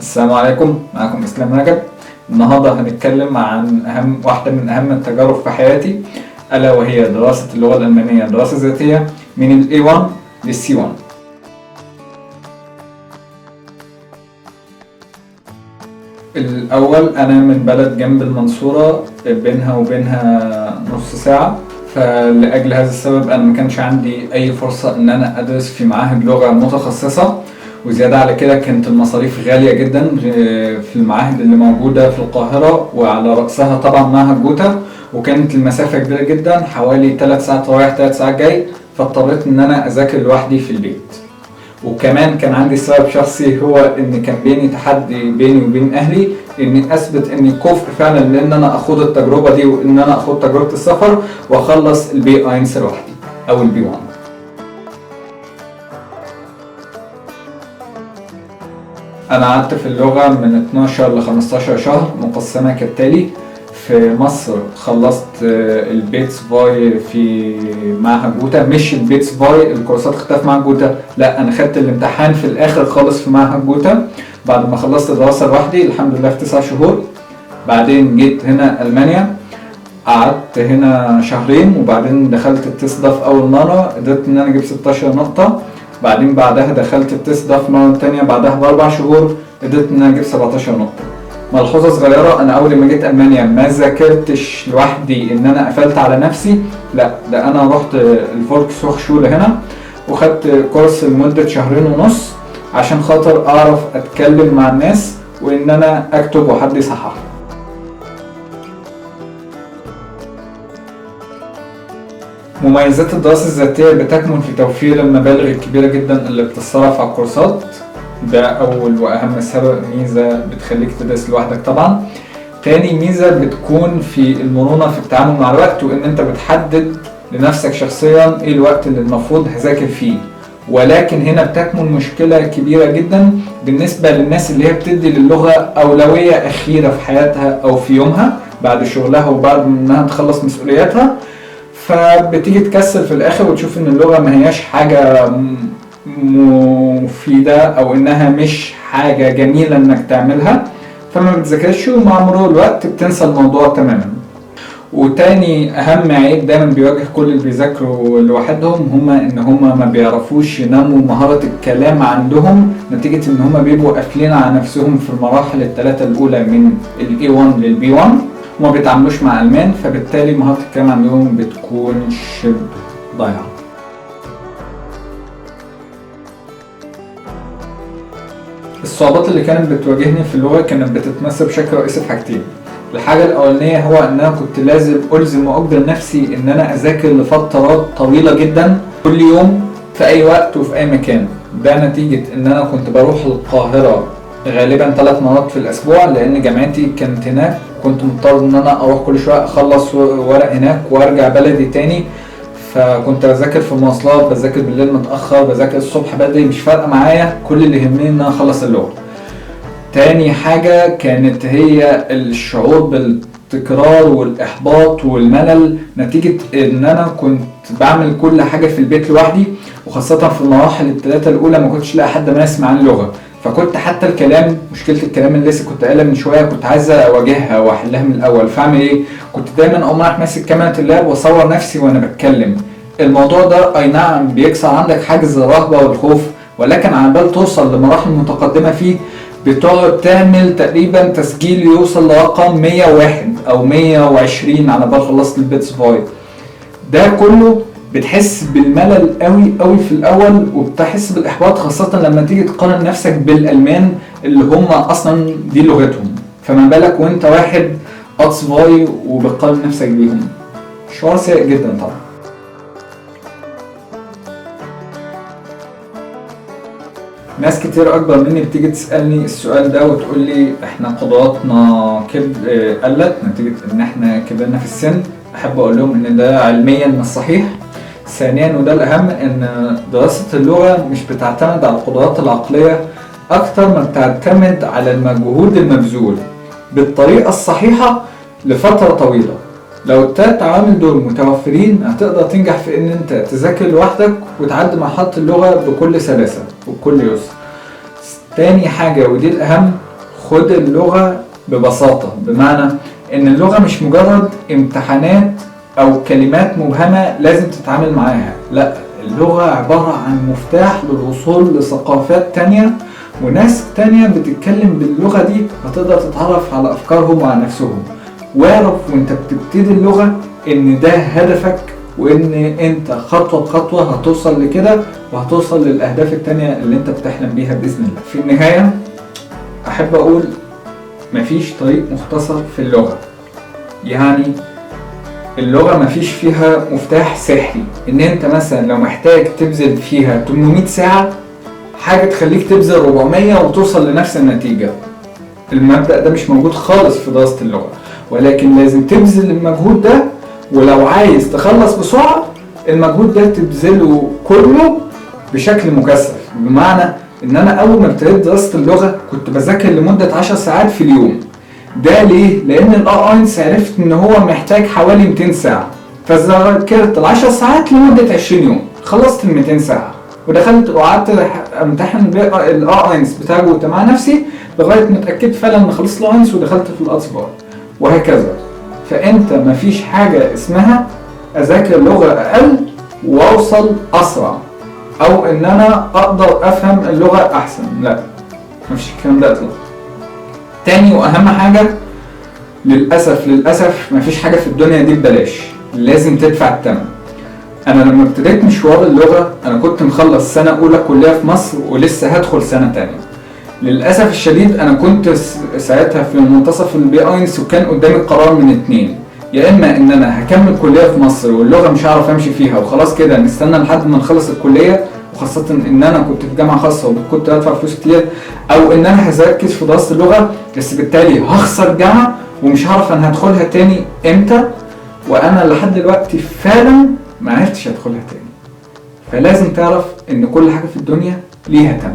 السلام عليكم، معكم اسلام رجب. النهارده هنتكلم عن واحده من اهم التجارب في حياتي، الا وهي دراسه اللغه الالمانيه دراسه ذاتيه من ال A1 لل C1. الاول انا من بلد جنب المنصوره، بينها وبينها نص ساعه، فلاجل هذا السبب انا ما كانش عندي اي فرصه ان انا ادرس في معاهد لغه متخصصه، وزيادة على كده كانت المصاريف غالية جدا في المعاهد اللي موجودة في القاهرة، وعلى رأسها طبعا معهد جوتا، وكانت المسافة كبيرة جدا، حوالي 3 ساعات رايح 3 ساعات جاي، فاضطريت ان انا اذاكر لوحدي في البيت. وكمان كان عندي سبب شخصي، هو ان كان بيني تحدي بيني وبين اهلي اني اثبت اني كفء فعلا لان انا اخوض التجربة دي، وان انا اخوض تجربة السفر واخلص البي اينس لوحدي او البي 1. أنا قعدت في اللغة من 12 ل 15 شهر مقسمة كالتالي. في مصر خلصت البيتس باي في معهد جوتا، مش البيتس باي الكورسات خدتها في معهد جوتا، لا أنا خدت الامتحان في الآخر خالص في معهد جوتا بعد ما خلصت دراسة لوحدي الحمد لله في 9 شهور. بعدين جيت هنا ألمانيا، قعدت هنا شهرين، وبعدين دخلت التست ده في أول مرة، قدرت إن أنا أجيب 16 نقطة. بعدها دخلت التست ده في مرة تانية بعدها ب4 شهور، قدرت ان انا اجيب 17 نقطة. ملحوظة صغيرة، انا اول ما جيت المانيا ما ذاكرتش لوحدي ان انا قفلت على نفسي، لا ده انا رحت الفولكس هوخشولة هنا وخدت كورس لمدة 2.5 شهر عشان خاطر اعرف اتكلم مع الناس وان انا اكتب وحد يصحح. مميزات الدراسة الذاتية بتكمن في توفير المبالغ الكبيرة جدا اللي بتتصرف على الكورسات، ده أول وأهم سبب، ميزة بتخليك تدرس لوحدك طبعا. تاني ميزة بتكون في المرونة في التعامل مع الوقت، وإن أنت بتحدد لنفسك شخصيا إيه الوقت اللي المفروض هذاكر فيه. ولكن هنا بتكمن مشكلة كبيرة جدا بالنسبة للناس اللي هي بتدي للغة أولوية أخيرة في حياتها أو في يومها بعد شغلها وبعد إنها تخلص مسؤولياتها، فبتيجي تكسل في الاخر وتشوف ان اللغة ما هياش حاجة مفيدة او انها مش حاجة جميلة انك تعملها، فما بتذاكرش، ومع مرور الوقت بتنسى الموضوع تماما. وتاني اهم عيب دايما بيواجه كل اللي بيذاكروا لوحدهم، هما ان هما ما بيعرفوش ينموا مهارة الكلام عندهم، نتيجة ان هما بيبقوا قافلين على نفسهم في المراحل الثلاثة الاولى من ال A1 لل B1، وما بيتعاملوش مع ألمان، فبالتالي مهارة الكلام عندهم بتكون شبه ضايعة. الصعوبات اللي كانت بتواجهني في اللغة كانت بتتمثل بشكل رئيسي في حاجتين. الحاجة الأولانية هو إن أنا كنت لازم ألزم وأجبر نفسي إن أنا أذاكر لفترات طويلة جدا كل يوم في أي وقت وفي أي مكان. ده نتيجة إن أنا كنت بروح القاهرة غالبا 3 مرات في الأسبوع، لأن جامعتي كانت هناك، كنت مضطر ان انا اروح كل شويه اخلص ورق هناك وارجع بلدي تاني، فكنت بذاكر في المواصلات، بذاكر بالليل متاخر، بذاكر الصبح بدري، مش فارقه معايا، كل اللي يهمني ان انا اخلص اللغه. تاني حاجه كانت هي الشعور بالتكرار والاحباط والملل، نتيجه ان انا كنت بعمل كل حاجه في البيت لوحدي، وخاصه في المراحل الثلاثه الاولى ما كنتش لاقي حد ماسك معايا اللغه، فكنت حتى الكلام، مشكلة الكلام اللي لسه كنت قايلها من شوية، كنت عايز اواجهها واحلها من الاول. فاعمل ايه؟ كنت دايما اقوم رايح ماسك كاميرا اللاب واصور نفسي وانا بتكلم. الموضوع ده اي نعم بيكسر عندك حاجز الرهبة والخوف، ولكن على بال توصل لمراحل متقدمة فيه بتقعد تعمل تقريبا تسجيل يوصل لرقم 101 او 120 على بال خلصت البيتس باي. ده كله بتحس بالملل قوي قوي في الاول، وبتحس بالاحباط خاصه لما تيجي تقارن نفسك بالالمان اللي هم اصلا دي لغتهم، فما بالك وانت واحد اطفاي وبتقارن نفسك بيهم. شعور سيء جدا طبعا. ناس كتير اكبر مني بتيجي تسالني السؤال ده وتقول لي احنا قدراتنا قلت نتيجه ان احنا كبرنا في السن. احب اقول لهم ان ده علميا مش صحيح. ثانيا وده الاهم، ان دراسة اللغة مش بتعتمد على القدرات العقلية اكتر ما بتعتمد على المجهود المبذول بالطريقة الصحيحة لفترة طويلة. لو التلات عوامل دول متوفرين هتقدر تنجح في ان انت تذاكر لوحدك وتعدي مرحلة اللغة بكل سلاسة وبكل يسر. تاني حاجة ودي الاهم، خد اللغة ببساطة، بمعنى ان اللغة مش مجرد امتحانات او كلمات مبهمة لازم تتعامل معاها، لا، اللغة عبارة عن مفتاح للوصول لثقافات تانية وناس تانية بتتكلم باللغة دي، هتقدر تتعرف على افكارهم وعلى نفسهم. واعرف وانت بتبتدي اللغة ان ده هدفك، وان انت خطوة بخطوة هتوصل لكده وهتوصل للاهداف التانية اللي انت بتحلم بيها باذن الله. في النهاية احب اقول مفيش طريق مختصر في اللغة، يعني اللغة مفيش فيها مفتاح سحري ان انت مثلا لو محتاج تبذل فيها 800 ساعة حاجة تخليك تبذل 400 وتوصل لنفس النتيجة. المبدأ ده مش موجود خالص في دراسة اللغة، ولكن لازم تبذل المجهود ده، ولو عايز تخلص بسرعة المجهود ده تبذله كله بشكل مكثف. بمعنى ان انا اول ما ابتديت دراسة اللغة كنت بذاكر لمدة 10 ساعات في اليوم. ده ليه؟ لان الاينس عرفت ان هو محتاج حوالي 200 ساعة، فذاكرت ال10 ساعات لمدة 20 يوم، خلصت ال 200 ساعة ودخلت وقعدت امتحن الاينس بتاعه مع نفسي لغاية ما اتأكدت فعلا ان خلصت الاينس ودخلت في الاصبار وهكذا. فانت مفيش حاجة اسمها اذاكر لغة اقل واوصل اسرع، او ان انا اقدر افهم اللغة احسن، لا، مفيش الكلام ده اطلاقا. تاني واهم حاجة، للأسف مفيش حاجة في الدنيا دي ببلاش، لازم تدفع الثمن. انا لما ابتديت مشوار اللغة انا كنت مخلص سنة اولى كلية في مصر ولسه هدخل سنة تانية. للأسف الشديد انا كنت ساعتها في منتصف البي اينس وكان قدامي القرار من اتنين، يا اما ان انا هكمل كلية في مصر واللغة مش هعرف امشي فيها وخلاص كده نستنى لحد ما نخلص الكلية، وخاصة ان انا كنت في جامعة خاصة وكنت بدفع فلوس كتير، او ان انا هركز في دراسة اللغة بس بالتالي هخسر جامعة ومش هعرف انا هدخلها تاني امتى، وانا لحد دلوقتي فعلا ما عرفتش ادخلها تاني. فلازم تعرف ان كل حاجة في الدنيا ليها تمن.